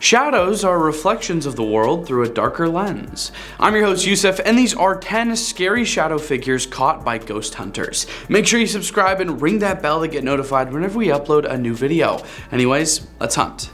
Shadows are reflections of the world through a darker lens. I'm your host Youssef, and these are 10 scary shadow figures caught by ghost hunters. Make sure you subscribe and ring that bell to get notified whenever we upload a new video. Anyways, let's hunt.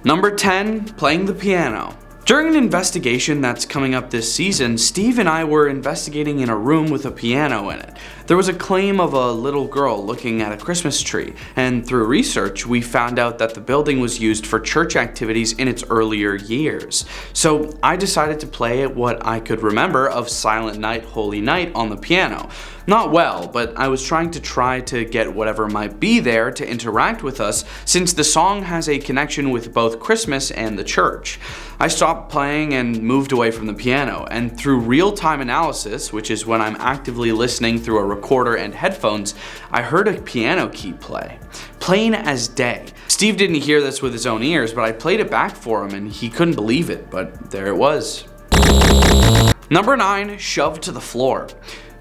Number 10, playing the piano. During an investigation that's coming up this season, Steve and I were investigating in a room with a piano in it. There was a claim of a little girl looking at a Christmas tree, and through research, we found out that the building was used for church activities in its earlier years. So I decided to play what I could remember of Silent Night, Holy Night on the piano. Not well, but I was trying to get whatever might be there to interact with us, since the song has a connection with both Christmas and the church. I stopped playing and moved away from the piano, and through real-time analysis, which is when I'm actively listening through a recorder and headphones, I heard a piano key play, plain as day. Steve didn't hear this with his own ears, but I played it back for him and he couldn't believe it, but there it was. Number 9, shoved to the floor.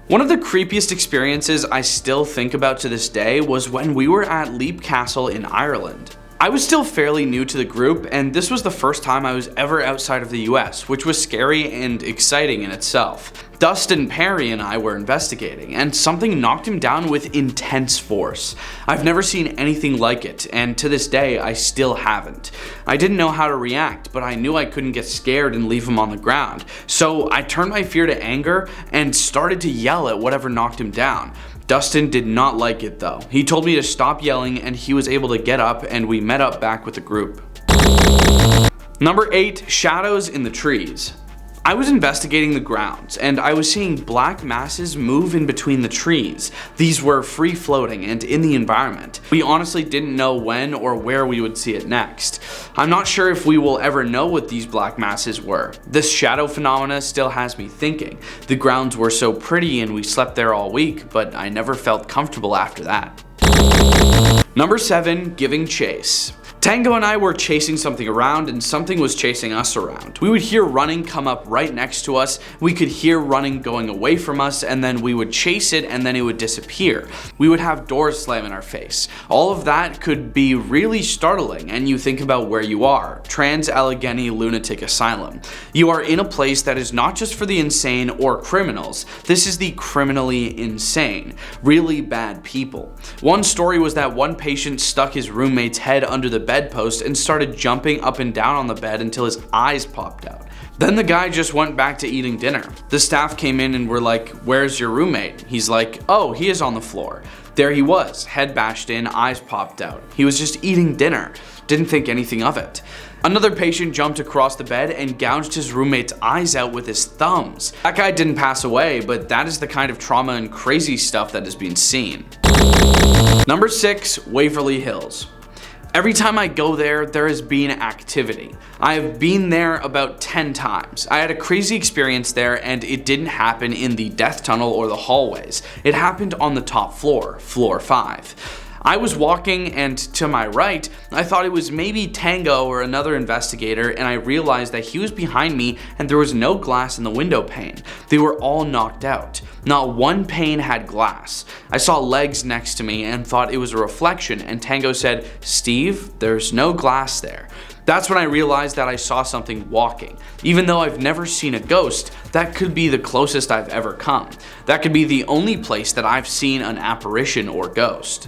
One of the creepiest experiences I still think about to this day was when we were at Leap Castle in Ireland. I was still fairly new to the group, and this was the first time I was ever outside of the US, which was scary and exciting in itself. Dustin Perry and I were investigating, and something knocked him down with intense force. I've never seen anything like it, and to this day I still haven't. I didn't know how to react, but I knew I couldn't get scared and leave him on the ground. So I turned my fear to anger and started to yell at whatever knocked him down. Dustin did not like it though. He told me to stop yelling and he was able to get up, and we met up back with the group. Number 8, shadows in the trees. I was investigating the grounds, and I was seeing black masses move in between the trees. These were free floating and in the environment. We honestly didn't know when or where we would see it next. I'm not sure if we will ever know what these black masses were. This shadow phenomena still has me thinking. The grounds were so pretty and we slept there all week, but I never felt comfortable after that. Number 7, giving chase. Tango and I were chasing something around, and something was chasing us around. We would hear running come up right next to us, we could hear running going away from us, and then we would chase it and then it would disappear. We would have doors slam in our face. All of that could be really startling, and you think about where you are. Trans-Allegheny Lunatic Asylum. You are in a place that is not just for the insane or criminals. This is the criminally insane. Really bad people. One story was that one patient stuck his roommate's head under the bedpost and started jumping up and down on the bed until his eyes popped out. Then the guy just went back to eating dinner. The staff came in and were like, "Where's your roommate?" He's like, "Oh, he is on the floor." There he was, head bashed in, eyes popped out. He was just eating dinner. Didn't think anything of it. Another patient jumped across the bed and gouged his roommate's eyes out with his thumbs. That guy didn't pass away, but that is the kind of trauma and crazy stuff that has been seen. Number 6, Waverly Hills. Every time I go there, there has been activity. I have been there about 10 times. I had a crazy experience there, and it didn't happen in the death tunnel or the hallways. It happened on the top floor, floor 5. I was walking, and to my right, I thought it was maybe Tango or another investigator, and I realized that he was behind me and there was no glass in the window pane. They were all knocked out. Not one pane had glass. I saw legs next to me and thought it was a reflection, and Tango said, "Steve, there's no glass there." That's when I realized that I saw something walking. Even though I've never seen a ghost, that could be the closest I've ever come. That could be the only place that I've seen an apparition or ghost.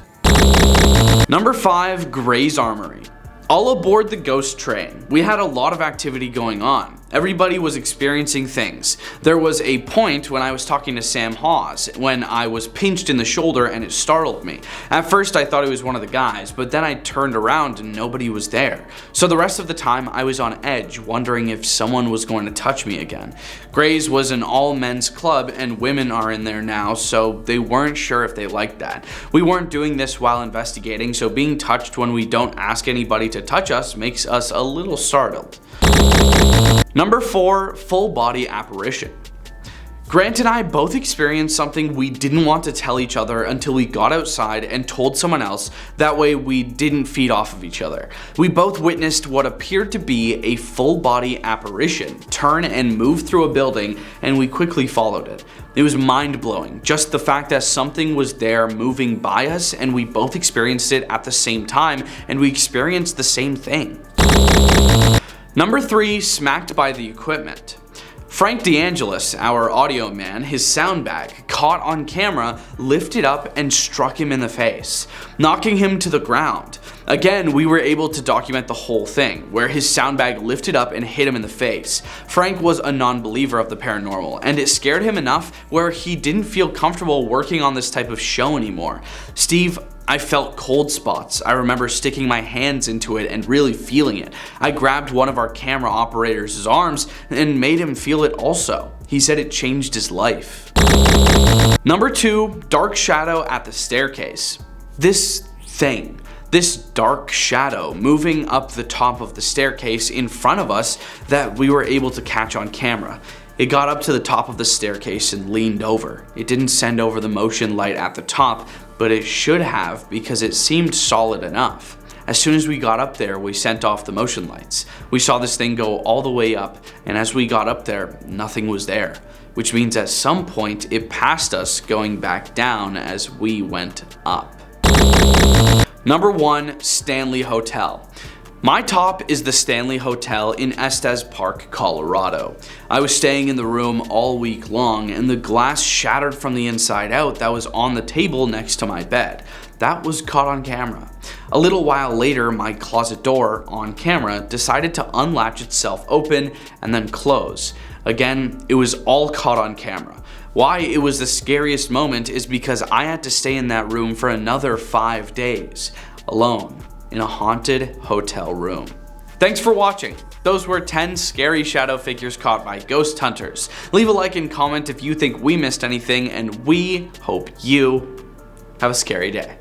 Number 5, Gray's Armory. All aboard the ghost train. We had a lot of activity going on. Everybody was experiencing things. There was a point when I was talking to Sam Hawes when I was pinched in the shoulder and it startled me. At first I thought it was one of the guys, but then I turned around and nobody was there. So the rest of the time I was on edge, wondering if someone was going to touch me again. Gray's was an all men's club and women are in there now, so they weren't sure if they liked that. We weren't doing this while investigating, so being touched when we don't ask anybody to touch us makes us a little startled. Number 4, full body apparition. Grant and I both experienced something we didn't want to tell each other until we got outside and told someone else. That way we didn't feed off of each other. We both witnessed what appeared to be a full body apparition turn and move through a building, and we quickly followed it. It was mind-blowing, just the fact that something was there moving by us and we both experienced it at the same time, and we experienced the same thing. Number 3, smacked by the equipment. Frank DeAngelis, our audio man, his sound bag, caught on camera, lifted up and struck him in the face, knocking him to the ground. Again, we were able to document the whole thing, where his sound bag lifted up and hit him in the face. Frank was a non-believer of the paranormal, and it scared him enough where he didn't feel comfortable working on this type of show anymore. Steve, I felt cold spots. I remember sticking my hands into it and really feeling it. I grabbed one of our camera operators' arms and made him feel it also. He said it changed his life. Number 2, dark shadow at the staircase. This dark shadow moving up the top of the staircase in front of us that we were able to catch on camera. It got up to the top of the staircase and leaned over. It didn't send over the motion light at the top, but it should have because it seemed solid enough. As soon as we got up there, we sent off the motion lights. We saw this thing go all the way up, and as we got up there, nothing was there, which means at some point it passed us going back down as we went up. Number 1, Stanley Hotel. My top is the Stanley Hotel in Estes Park, Colorado. I was staying in the room all week long and the glass shattered from the inside out that was on the table next to my bed. That was caught on camera. A little while later, my closet door on camera decided to unlatch itself open and then close. Again, it was all caught on camera. Why it was the scariest moment is because I had to stay in that room for another 5 days, alone, in a haunted hotel room. Thanks for watching. Those were 10 scary shadow figures caught by ghost hunters. Leave a like and comment if you think we missed anything, and we hope you have a scary day.